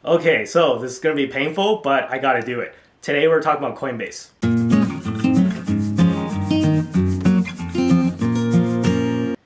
Okay, so this is going to be painful, but I got to do it. Today we're talking about Coinbase.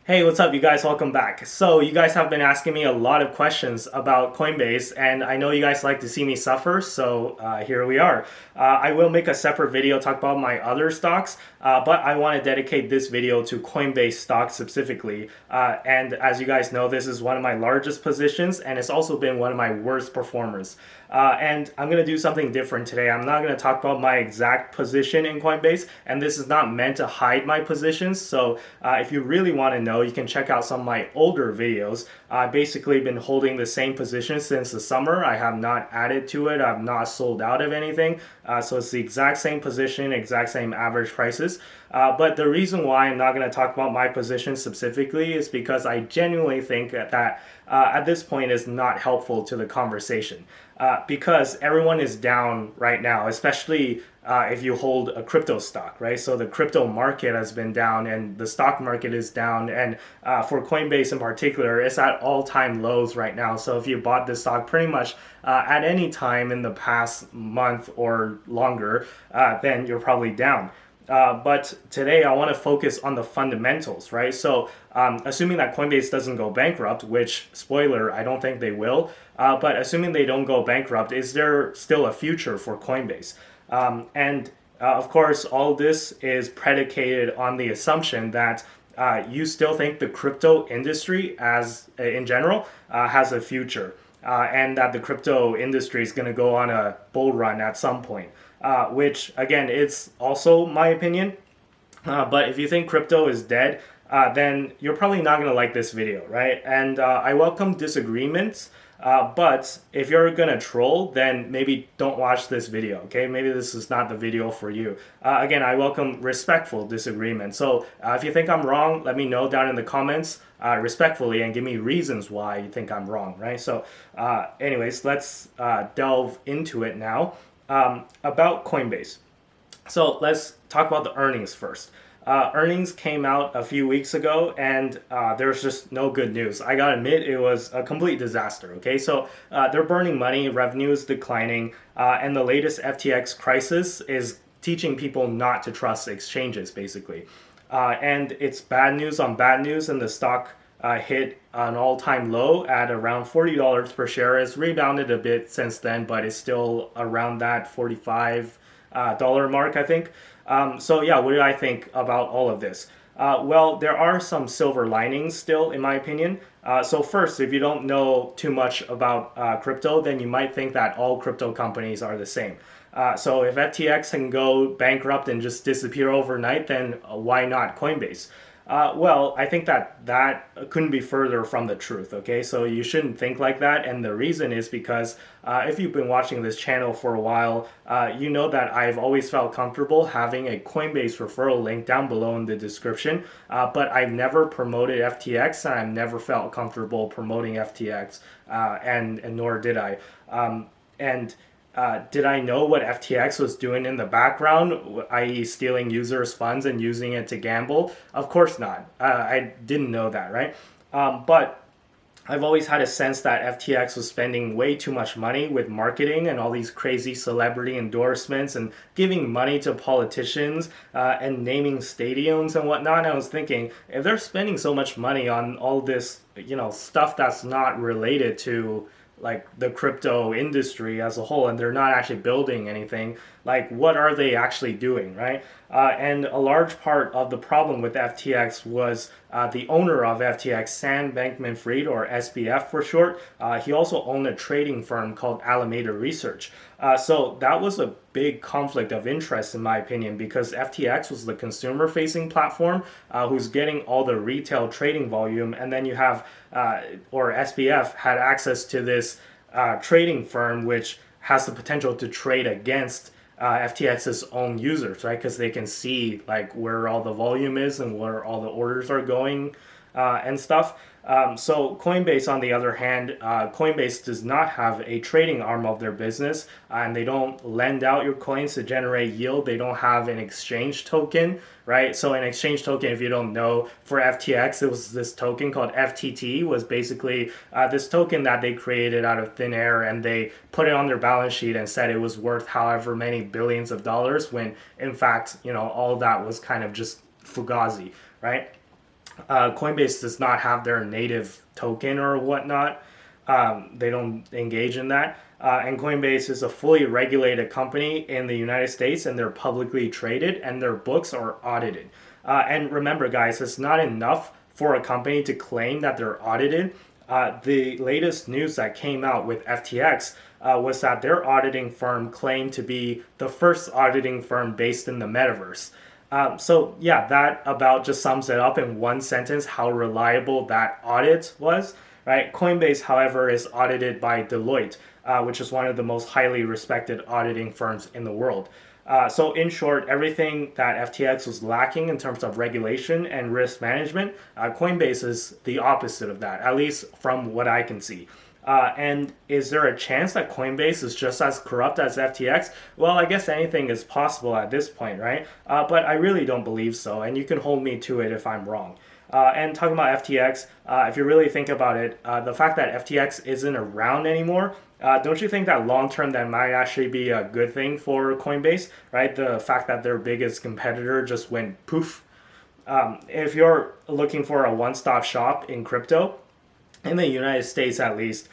Hey, what's up, you guys? Welcome back. So you guys have been asking me a lot of questions about Coinbase, and I know you guys like to see me suffer, so here we are. I will make a separate video talk about my other stocks, but I want to dedicate this video to Coinbase stock specifically. And as you guys know, this is one of my largest positions, and it's also been one of my worst performers. And I'm going to do something different today. I'm not going to talk about my exact position in Coinbase, and this is not meant to hide my positions. So if you really want to know, you can check out some of my older videos. I've basically been holding the same position since the summer. I have not added to it. I've not sold out of anything. So it's the exact same position, exact same average prices. But the reason why I'm not going to talk about my position specifically is because I genuinely think that at this point is not helpful to the conversation. Because everyone is down right now, especially if you hold a crypto stock, right? So the crypto market has been down and the stock market is down. And for Coinbase in particular, it's at all-time lows right now. So if you bought this stock pretty much at any time in the past month or longer, then you're probably down. But today I want to focus on the fundamentals, right? So assuming that Coinbase doesn't go bankrupt, which, spoiler, I don't think they will, but assuming they don't go bankrupt, is there still a future for Coinbase? Of course, all this is predicated on the assumption that you still think the crypto industry in general has a future. And that the crypto industry is going to go on a bull run at some point, which again, it's also my opinion. But if you think crypto is dead, then you're probably not going to like this video, right? And I welcome disagreements, but if you're going to troll, then maybe don't watch this video, okay? Maybe this is not the video for you. Again, I welcome respectful disagreement. So if you think I'm wrong, let me know down in the comments respectfully and give me reasons why you think I'm wrong, right? So anyways, let's delve into it now about Coinbase. So let's talk about the earnings first. Earnings came out a few weeks ago, and there's just no good news. I gotta admit, it was a complete disaster, okay? So they're burning money, revenue is declining, and the latest FTX crisis is teaching people not to trust exchanges, basically. And it's bad news on bad news, and the stock hit an all-time low at around $40 per share. It's rebounded a bit since then, but it's still around that $45 mark, I think. So yeah, what do I think about all of this? Well, there are some silver linings still, in my opinion. So first, if you don't know too much about crypto, then you might think that all crypto companies are the same. So if FTX can go bankrupt and just disappear overnight, then why not Coinbase? Well, I think that couldn't be further from the truth, okay? So you shouldn't think like that, and the reason is because if you've been watching this channel for a while, you know that I've always felt comfortable having a Coinbase referral link down below in the description, but I've never promoted FTX, and I've never felt comfortable promoting FTX, and nor did I. Did I know what FTX was doing in the background, i.e. stealing users' funds and using it to gamble? Of course not. I didn't know that, right? But I've always had a sense that FTX was spending way too much money with marketing and all these crazy celebrity endorsements and giving money to politicians and naming stadiums and whatnot. And I was thinking, if they're spending so much money on all this, stuff that's not related to like the crypto industry as a whole, and they're not actually building anything, like what are they actually doing, right? And a large part of the problem with FTX was the owner of FTX, Sam Bankman-Fried, or SBF for short. He also owned a trading firm called Alameda Research. So that was a big conflict of interest, in my opinion, because FTX was the consumer-facing platform who's getting all the retail trading volume, and then you have, or SBF had access to this trading firm, which has the potential to trade against FTX's own users, right? Because they can see like where all the volume is and where all the orders are going and stuff. So Coinbase, on the other hand, Coinbase does not have a trading arm of their business, and they don't lend out your coins to generate yield. They don't have an exchange token, right? So an exchange token, if you don't know, for FTX, it was this token called FTT, was basically this token that they created out of thin air, and they put it on their balance sheet and said it was worth however many billions of dollars, when in fact, all that was kind of just fugazi, right? Coinbase does not have their native token or whatnot. They don't engage in that. And Coinbase is a fully regulated company in the United States, and they're publicly traded, and their books are audited. And remember, guys, it's not enough for a company to claim that they're audited. The latest news that came out with FTX was that their auditing firm claimed to be the first auditing firm based in the metaverse. So yeah, that about just sums it up in one sentence how reliable that audit was, right? Coinbase, however, is audited by Deloitte, which is one of the most highly respected auditing firms in the world. So in short, everything that FTX was lacking in terms of regulation and risk management, Coinbase is the opposite of that, at least from what I can see. And is there a chance that Coinbase is just as corrupt as FTX? Well, I guess anything is possible at this point, right? But I really don't believe so, and you can hold me to it if I'm wrong. And talking about FTX, if you really think about it, the fact that FTX isn't around anymore, don't you think that long term that might actually be a good thing for Coinbase, right? The fact that their biggest competitor just went poof. If you're looking for a one-stop shop in crypto, in the United States at least,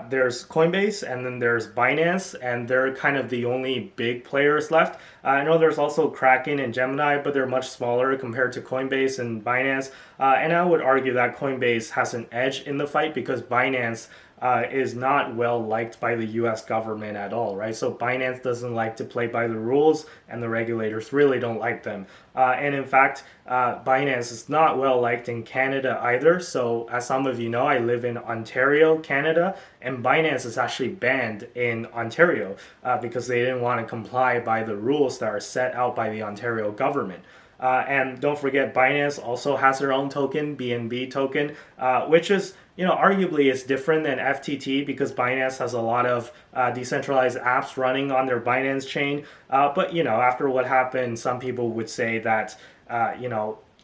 there's Coinbase and then there's Binance, and they're kind of the only big players left. I know there's also Kraken and Gemini, but they're much smaller compared to Coinbase and Binance. And I would argue that Coinbase has an edge in the fight because Binance is not well liked by the US government at all, right? So Binance doesn't like to play by the rules, and the regulators really don't like them. And in fact, Binance is not well liked in Canada either. So as some of you know, I live in Ontario, Canada, and Binance is actually banned in Ontario because they didn't want to comply by the rules that are set out by the Ontario government. And don't forget, Binance also has their own token, BNB token, which is, arguably is different than FTT because Binance has a lot of decentralized apps running on their Binance chain. But, after what happened, some people would say that,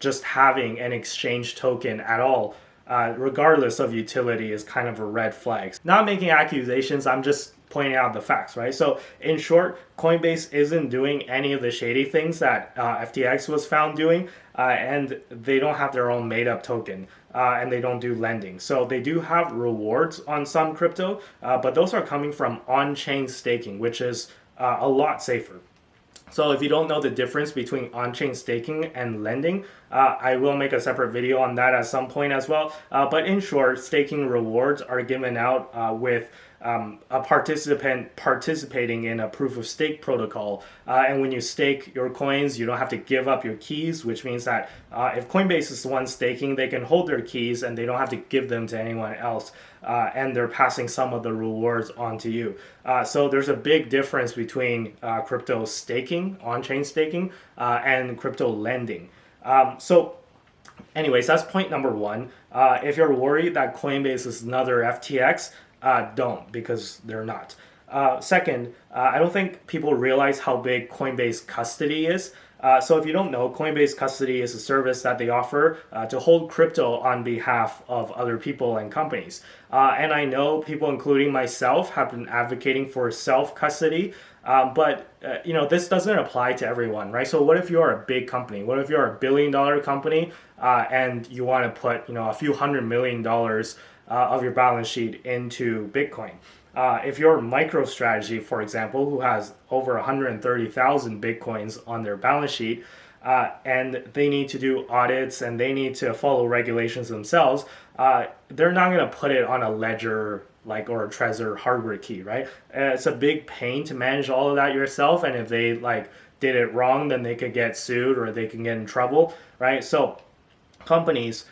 just having an exchange token at all, regardless of utility, is kind of a red flag. Not making accusations, I'm just pointing out the facts, right? So in short, Coinbase isn't doing any of the shady things that FTX was found doing, and they don't have their own made-up token, and they don't do lending. So they do have rewards on some crypto, but those are coming from on-chain staking, which is a lot safer. So if you don't know the difference between on-chain staking and lending, I will make a separate video on that at some point as well. But in short, staking rewards are given out with a participant participating in a proof of stake protocol. And when you stake your coins, you don't have to give up your keys, which means that if Coinbase is the one staking, they can hold their keys and they don't have to give them to anyone else. And they're passing some of the rewards on to you. So there's a big difference between crypto staking, on-chain staking, and crypto lending. So anyways, that's point number one. If you're worried that Coinbase is another FTX, don't, because they're not. Second, I don't think people realize how big Coinbase custody is. So if you don't know, Coinbase custody is a service that they offer to hold crypto on behalf of other people and companies. And I know people, including myself, have been advocating for self-custody. But this doesn't apply to everyone, right? So what if you're a big company? What if you're a billion-dollar company and you want to put, a few $100 million of your balance sheet into Bitcoin? If you're MicroStrategy, for example, who has over 130,000 Bitcoins on their balance sheet, and they need to do audits and they need to follow regulations themselves, they're not going to put it on a ledger or a Trezor hardware key, right? It's a big pain to manage all of that yourself, and if they did it wrong, then they could get sued or they can get in trouble, right? So companies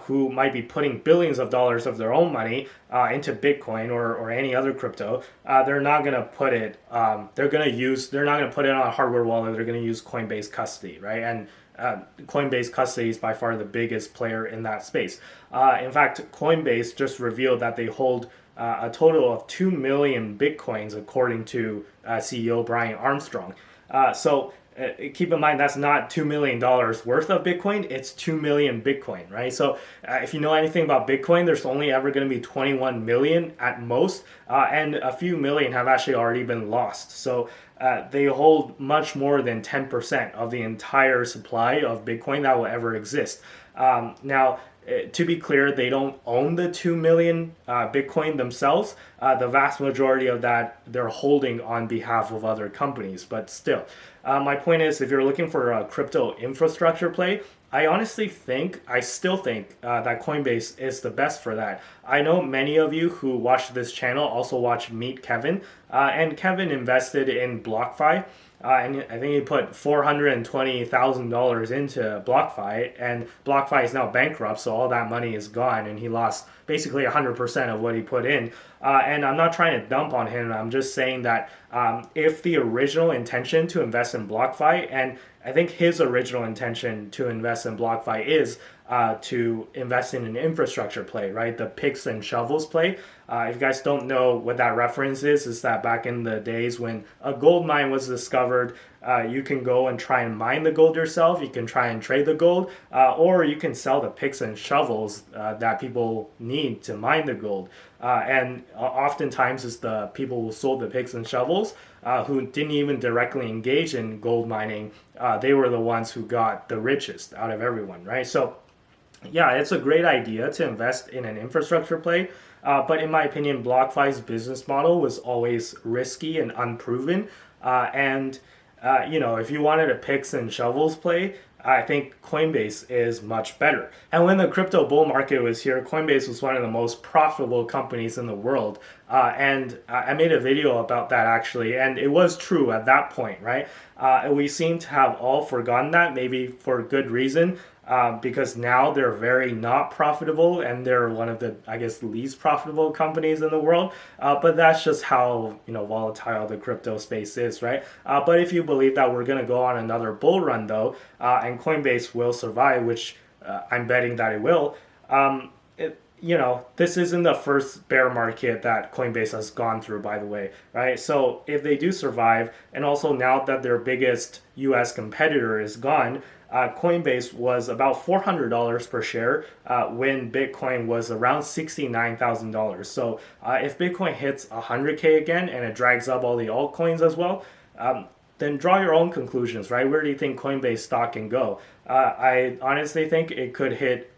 who might be putting billions of dollars of their own money into Bitcoin or any other crypto, they're not going to put it. They're not going to put it on a hardware wallet. They're going to use Coinbase custody, right? And Coinbase custody is by far the biggest player in that space. In fact, Coinbase just revealed that they hold a total of 2 million Bitcoins, according to CEO Brian Armstrong. Keep in mind that's not $2 million worth of Bitcoin, it's 2 million Bitcoin, right? So if you know anything about Bitcoin, there's only ever going to be 21 million at most, and a few million have actually already been lost. So they hold much more than 10% of the entire supply of Bitcoin that will ever exist. Now, to be clear, they don't own the 2 million Bitcoin themselves. The vast majority of that they're holding on behalf of other companies, but still. My point is, if you're looking for a crypto infrastructure play, I still think that Coinbase is the best for that. I know many of you who watch this channel also watch Meet Kevin, and Kevin invested in BlockFi. And I think he put $420,000 into BlockFi, and BlockFi is now bankrupt, so all that money is gone, and he lost basically 100% of what he put in. And I'm not trying to dump on him. I'm just saying that if the original intention to invest in BlockFi, and I think his original intention to invest in BlockFi is to invest in an infrastructure play, right? The picks and shovels play. If you guys don't know what that reference is that back in the days when a gold mine was discovered, you can go and try and mine the gold yourself. You can try and trade the gold, or you can sell the picks and shovels that people need to mine the gold. And oftentimes it's the people who sold the picks and shovels who didn't even directly engage in gold mining. They were the ones who got the richest out of everyone, right? So yeah, it's a great idea to invest in an infrastructure play. But in my opinion, BlockFi's business model was always risky and unproven. If you wanted a picks and shovels play, I think Coinbase is much better. And when the crypto bull market was here, Coinbase was one of the most profitable companies in the world. And I made a video about that actually, and it was true at that point, right? We seem to have all forgotten that, maybe for good reason. Because now they're very not profitable, and they're one of the, I guess, least profitable companies in the world. But that's just how volatile the crypto space is, right? But if you believe that we're going to go on another bull run, though, and Coinbase will survive, which I'm betting that it will, this isn't the first bear market that Coinbase has gone through, by the way, right? So if they do survive, and also now that their biggest US competitor is gone, Coinbase was about $400 per share when Bitcoin was around $69,000. So if Bitcoin hits 100K again and it drags up all the altcoins as well, then draw your own conclusions, right? Where do you think Coinbase stock can go? I honestly think it could hit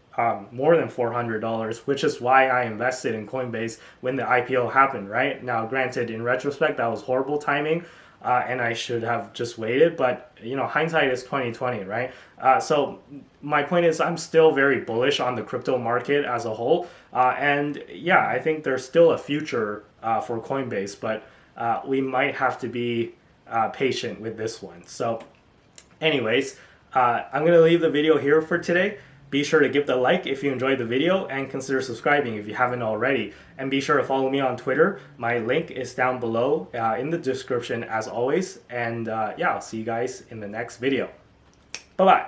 more than $400, which is why I invested in Coinbase when the IPO happened, right? Now, granted, in retrospect, that was horrible timing. And I should have just waited, but hindsight is 2020, right? So my point is, I'm still very bullish on the crypto market as a whole, and yeah, I think there's still a future for Coinbase, but we might have to be patient with this one. So, anyways, I'm gonna leave the video here for today. Be sure to give the like if you enjoyed the video, and consider subscribing if you haven't already. And be sure to follow me on Twitter. My link is down below in the description as always. And I'll see you guys in the next video. Bye-bye.